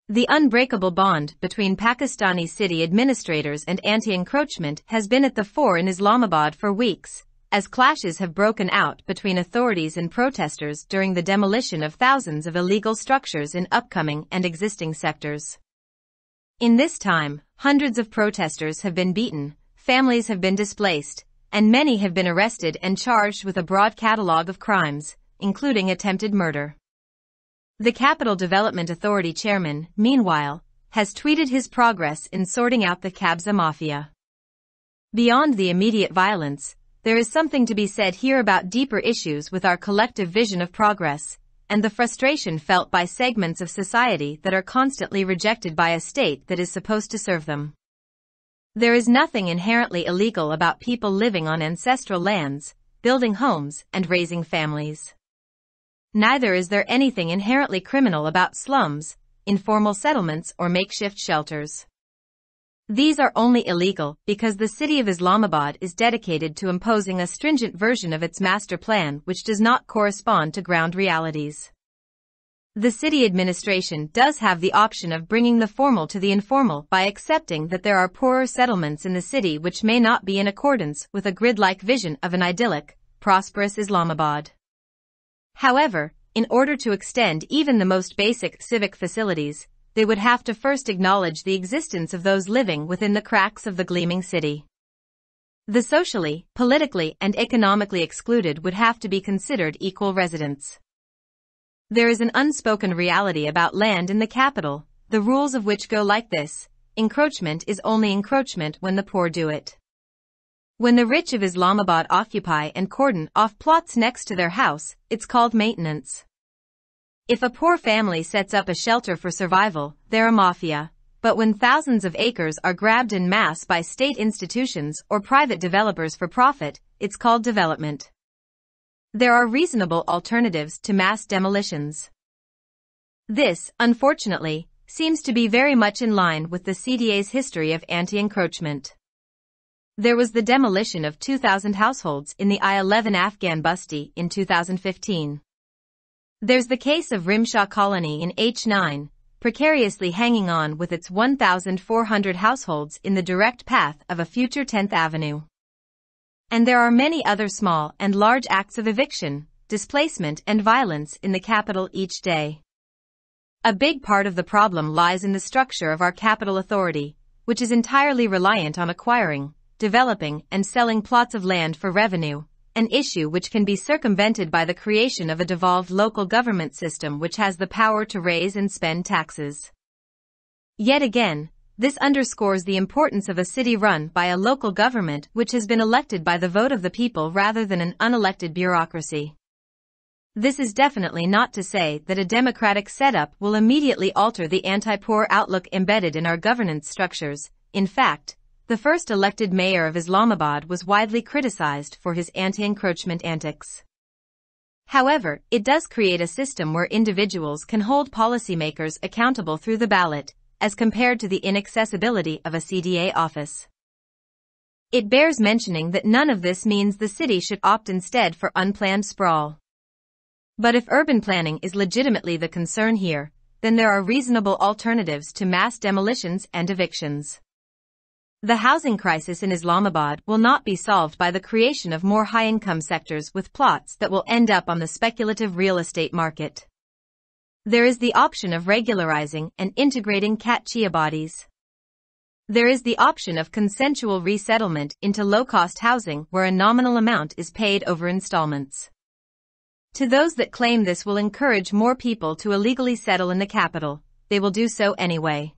The unbreakable bond between Pakistani city administrators and anti-encroachment has been at the fore in Islamabad for weeks, as clashes have broken out between authorities and protesters during the demolition of thousands of illegal structures in upcoming and existing sectors. In this time, hundreds of protesters have been beaten, families have been displaced, and many have been arrested and charged with a broad catalogue of crimes, including attempted murder. The Capital Development Authority chairman, meanwhile, has tweeted his progress in sorting out the Kabza mafia. Beyond the immediate violence, there is something to be said here about deeper issues with our collective vision of progress, and the frustration felt by segments of society that are constantly rejected by a state that is supposed to serve them. There is nothing inherently illegal about people living on ancestral lands, building homes, and raising families. Neither is there anything inherently criminal about slums, informal settlements, or makeshift shelters. These are only illegal because the city of Islamabad is dedicated to imposing a stringent version of its master plan which does not correspond to ground realities. The city administration does have the option of bringing the formal to the informal by accepting that there are poorer settlements in the city which may not be in accordance with a grid-like vision of an idyllic, prosperous Islamabad. However, in order to extend even the most basic civic facilities, they would have to first acknowledge the existence of those living within the cracks of the gleaming city. The socially, politically, and economically excluded would have to be considered equal residents. There is an unspoken reality about land in the capital, the rules of which go like this: encroachment is only encroachment when the poor do it. When the rich of Islamabad occupy and cordon off plots next to their house, it's called maintenance. If a poor family sets up a shelter for survival, they're a mafia. But when thousands of acres are grabbed en masse by state institutions or private developers for profit, it's called development. There are reasonable alternatives to mass demolitions. This, unfortunately, seems to be very much in line with the CDA's history of anti-encroachment. There was the demolition of 2,000 households in the I-11 Afghan Basti in 2015. There's the case of Rimshaw Colony in H9, precariously hanging on with its 1,400 households in the direct path of a future 10th Avenue. And there are many other small and large acts of eviction, displacement, and violence in the capital each day. A big part of the problem lies in the structure of our capital authority, which is entirely reliant on acquiring, developing, and selling plots of land for revenue, an issue which can be circumvented by the creation of a devolved local government system which has the power to raise and spend taxes. Yet again, this underscores the importance of a city run by a local government which has been elected by the vote of the people rather than an unelected bureaucracy. This is definitely not to say that a democratic setup will immediately alter the anti-poor outlook embedded in our governance structures. In fact, the first elected mayor of Islamabad was widely criticized for his anti-encroachment antics. However, it does create a system where individuals can hold policymakers accountable through the ballot, as compared to the inaccessibility of a CDA office. It bears mentioning that none of this means the city should opt instead for unplanned sprawl. But if urban planning is legitimately the concern here, then there are reasonable alternatives to mass demolitions and evictions. The housing crisis in Islamabad will not be solved by the creation of more high-income sectors with plots that will end up on the speculative real estate market. There is the option of regularizing and integrating Kachia bodies. There is the option of consensual resettlement into low-cost housing where a nominal amount is paid over installments. To those that claim this will encourage more people to illegally settle in the capital, they will do so anyway.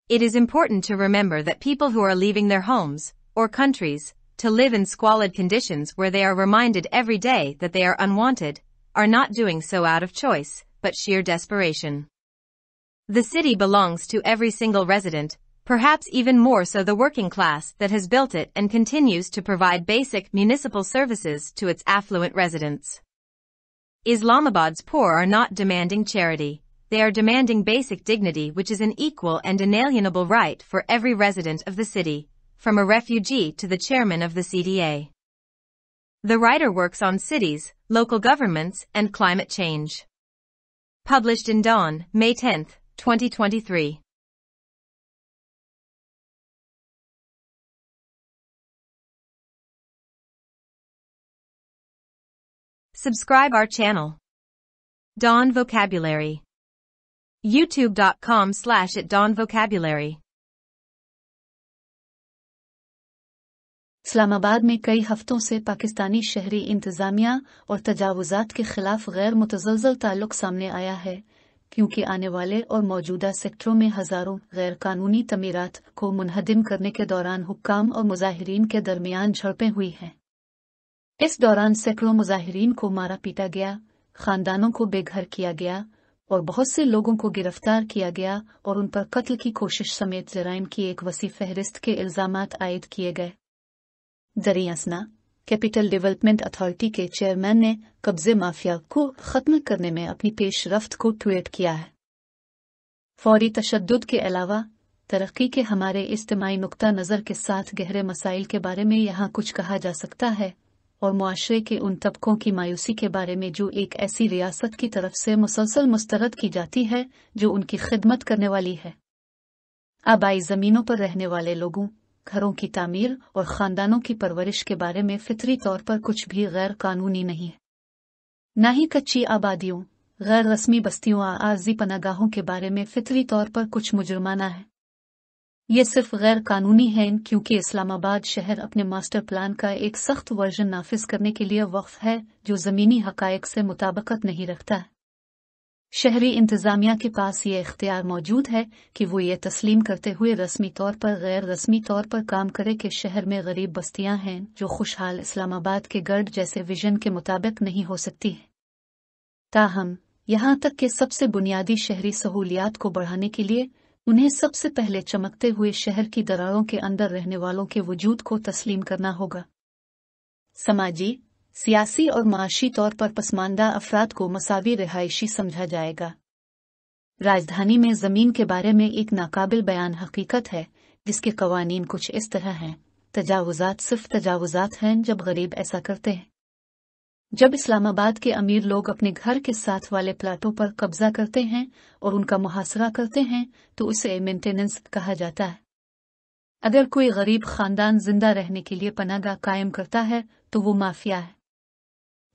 It is important to remember that people who are leaving their homes, or countries, to live in squalid conditions where they are reminded every day that they are unwanted, are not doing so out of choice, but sheer desperation. The city belongs to every single resident, perhaps even more so the working class that has built it and continues to provide basic municipal services to its affluent residents. Islamabad's poor are not demanding charity. They are demanding basic dignity, which is an equal and inalienable right for every resident of the city, from a refugee to the chairman of the CDA. The writer works on cities, local governments, and climate change. Published in Dawn, May 10, 2023. Subscribe our channel. Dawn Vocabulary. youtube.com/@dawnvocabulary. Islamabad में कई हफ्तों से पाकिस्तानी शहरी इंतजामिया और तजावुजात के खिलाफ गैर मुतज़लज़ल ताल्लुक सामने आया है, क्योंकि आने वाले और मौजूदा सेक्टरों में हज़ारों गैर कानूनी तमीरात को मुनहदिम करने के दौरान हुक्काम और मुजाहिरीन के दरमियान झड़पें हुई हैं। इस दौरान सैकड़ों मुजाहिरीन को मारा पीटा गया, खानदानों को बेघर किया गया और बहुत से लोगों को गिरफ्तार किया गया और उन पर कत्ल की कोशिश समेत जराइम की एक वसी फहरिस्त के इल्जामात आयद किए गए। दरियासना कैपिटल डेवलपमेंट अथॉरिटी के चेयरमैन ने कब्जे माफिया को खत्म करने में अपनी पेशरफ्त को ट्वीट किया है। फौरी तशद्दुद के अलावा तरक्की के हमारे इज्तिमाई नुक्ता नज़र के साथ गहरे मसाइल के बारे में यहाँ कुछ कहा जा सकता है और मुआशरे के उन तबकों की मायूसी के बारे में जो एक ऐसी रियासत की तरफ से मुसलसल मुस्तरद की जाती है जो उनकी खिदमत करने वाली है। आबाई ज़मीनों पर रहने वाले लोगों, घरों की तामीर और ख़ानदानों की परवरिश के बारे में फितरी तौर पर कुछ भी गैर कानूनी नहीं है। न ही कच्ची आबादियों, गैर रस्मी बस्तियों और आर्जी पनागाहों के बारे में फितरी तौर पर कुछ मुजरमाना है। ये सिर्फ गैर कानूनी हैं क्योंकि इस्लामाबाद शहर अपने मास्टर प्लान का एक सख्त वर्जन नाफिज करने के लिए वक्फ है जो ज़मीनी हक़ाइक़ से मुताबिकत नहीं रखता है। शहरी इंतज़ामिया के पास ये इख्तियार मौजूद है कि वो ये तस्लीम करते हुए रस्मी तौर पर गैर रस्मी तौर पर काम करे कि शहर में गरीब बस्तियां हैं जो खुशहाल इस्लामाबाद के गर्ड जैसे विजन के मुताबिक नहीं हो सकती हैं। ताहम यहाँ तक कि सबसे बुनियादी शहरी सहूलियात को बढ़ाने के लिए उन्हें सबसे पहले चमकते हुए शहर की दरारों के अंदर रहने वालों के वजूद को तस्लीम करना होगा। समाजी, सियासी और माशी तौर पर पसमानदा अफराद को मसावी रिहायशी समझा जाएगा। राजधानी में ज़मीन के बारे में एक नाकाबिल बयान हकीकत है जिसके कवानीन कुछ इस तरह हैं। तजावुजात सिर्फ तजावुजात हैं जब गरीब ऐसा करते हैं। जब इस्लामाबाद के अमीर लोग अपने घर के साथ वाले प्लाटों पर कब्जा करते हैं और उनका मुहासरा करते हैं तो उसे मेंटेनेंस कहा जाता है। अगर कोई गरीब खानदान जिंदा रहने के लिए पनाहगाह कायम करता है तो वो माफिया है।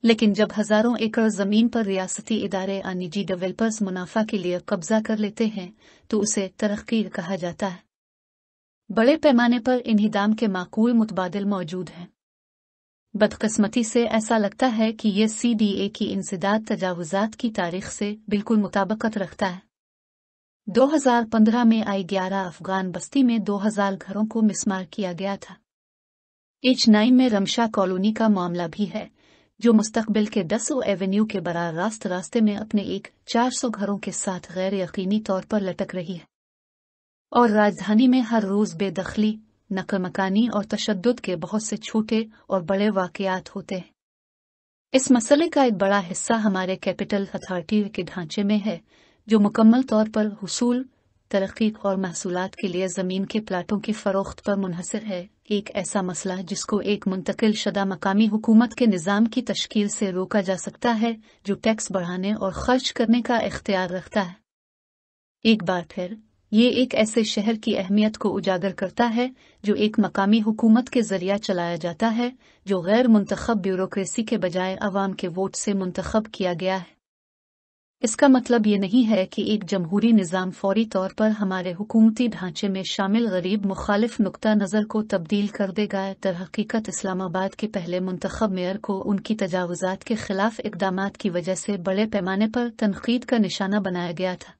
लेकिन जब हजारों एकड़ जमीन पर रियासती इदारे और निजी डेवलपर्स मुनाफा के लिए कब्जा कर लेते हैं तो उसे तरक्की कहा जाता है। बड़े पैमाने पर इन्हिदाम के माकूल मुतबादिल मौजूद हैं। बदकिस्मती से ऐसा लगता है कि ये CDA की इंसदाद तजावुजात की तारीख से बिल्कुल मुताबिकत रखता है। 2015 में आई 11 अफगान बस्ती में 2000 घरों को मिसमार किया गया था। H9 में रमशा कॉलोनी का मामला भी है जो मुस्तकबिल के 10 एवेन्यू के बराह रास्त रास्ते में अपने 400 घरों के साथ गैर यकीनी तौर पर लटक रही है। और राजधानी में हर रोज बेदखली, नकल मकानी और तशद्दुद के बहुत से छोटे और बड़े वाक़यात होते हैं। इस मसले का एक बड़ा हिस्सा हमारे कैपिटल अथॉरिटी के ढांचे में है जो मुकम्मल तौर पर हुसूल, तरक्की और महसूलात के लिए ज़मीन के प्लाटों की फ़रोख्त पर मुनहसर है। एक ऐसा मसला जिसको एक मुंतकिल शुदा मकामी हुकूमत के निज़ाम की तश्कील से रोका जा सकता है जो टैक्स बढ़ाने और खर्च करने का इख्तियार रखता है। एक बार फिर ये एक ऐसे शहर की अहमियत को उजागर करता है जो एक मकामी हुकूमत के जरिया चलाया जाता है जो गैर मुंतखब ब्यूरोक्रेसी के बजाय अवाम के वोट से मुंतखब किया गया है। इसका मतलब ये नहीं है कि एक जमहूरी निज़ाम फौरी तौर पर हमारे हुकूमती ढांचे में शामिल गरीब मुखालिफ नुक्ता नज़र को तब्दील कर देगा। दरहकीकत इस्लामाबाद के पहले मुंतखब मेयर को उनकी तजावुजात के खिलाफ इक़दामात की वजह से बड़े पैमाने पर तनकीद का निशाना बनाया गया था।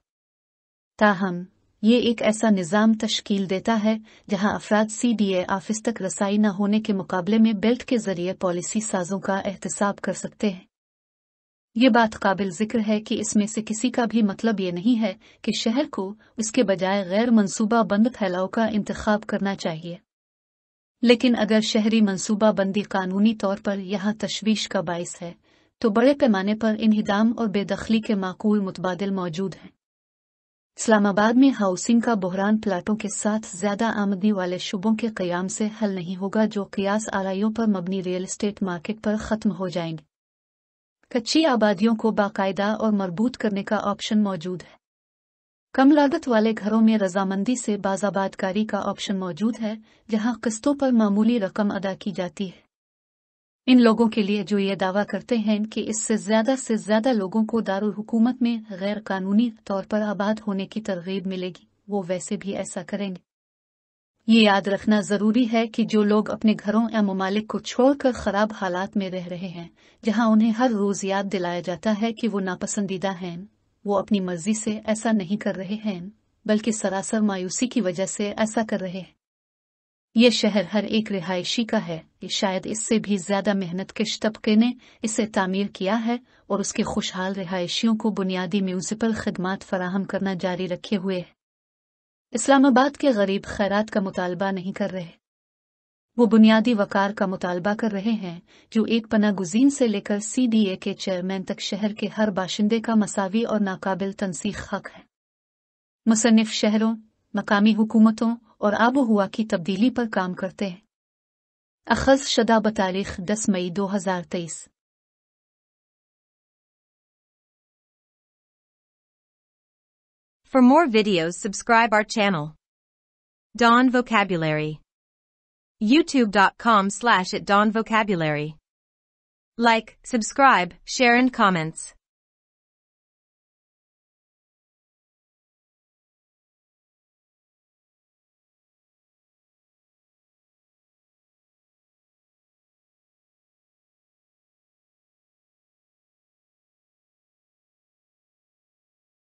ताहम ये एक ऐसा निज़ाम तश्कील देता है जहां अफराद CDA ऑफिस तक रसाई न होने के मुकाबले में बेल्ट के जरिए पॉलिसी साजों का एहतसाब कर सकते हैं। ये बात काबिल जिक्र है कि इसमें से किसी का भी मतलब ये नहीं है कि शहर को इसके बजाय गैर मंसूबा बंद फैलाव का इंतखाब करना चाहिए। लेकिन अगर शहरी मंसूबा बंदी कानूनी तौर पर यहाँ तशवीश का बाइस है तो बड़े पैमाने पर इन्हिदाम और बेदखली के माकूल मुतबादिल मौजूद हैं। इस्लामाबाद में हाउसिंग का बहरान प्लाटों के साथ ज्यादा आमदनी वाले शुबों के क़याम से हल नहीं होगा जो क़ियास आराइयों पर मबनी रियल एस्टेट मार्केट पर ख़त्म हो जाएंगे। कच्ची आबादियों को बाकायदा और मरबूत करने का ऑप्शन मौजूद है। कम लागत वाले घरों में रजामंदी से बाज़ाबादकारी का ऑप्शन मौजूद है, जहां किस्तों पर मामूली रकम अदा की जाती है। इन लोगों के लिए जो ये दावा करते हैं कि इससे ज़्यादा लोगों को दारुल हुकूमत में गैर कानूनी तौर पर आबाद होने की तरगीब मिलेगी, वो वैसे भी ऐसा करेंगे। ये याद रखना ज़रूरी है कि जो लोग अपने घरों या ममालिक को छोड़कर ख़राब हालात में रह रहे हैं, जहां उन्हें हर रोज़ याद दिलाया जाता है कि वो नापसंदीदा हैं, वो अपनी मर्जी से ऐसा नहीं कर रहे हैं, बल्कि सरासर मायूसी की वजह से ऐसा कर रहे हैं। ये शहर हर एक रिहायशी का है, कि शायद इससे भी ज़्यादा मेहनत कश तबके ने इसे तामीर किया है और उसके खुशहाल रिहायशियों को बुनियादी म्यूनिसिपल खदमात फराहम करना जारी रखे हुए है। इस्लामाबाद के गरीब खैरात का मुतालबा नहीं कर रहे, वो बुनियादी वकार का मुतालबा कर रहे हैं, जो एक पना गुज़ीन से लेकर CDA के चेयरमैन तक शहर के हर बाशिंदे का मसावी और नाकाबिल तनसीख हक है। मुसन्निफ शहरों, मकामी हुकूमतों और आबो हुआ की तब्दीली पर काम करते हैं। अखज़ शदा बतारीख 10 मई 2023। For more videos, subscribe our channel. Dawn Vocabulary. YouTube.com/@dawnvocabulary. Like, subscribe, share and comments.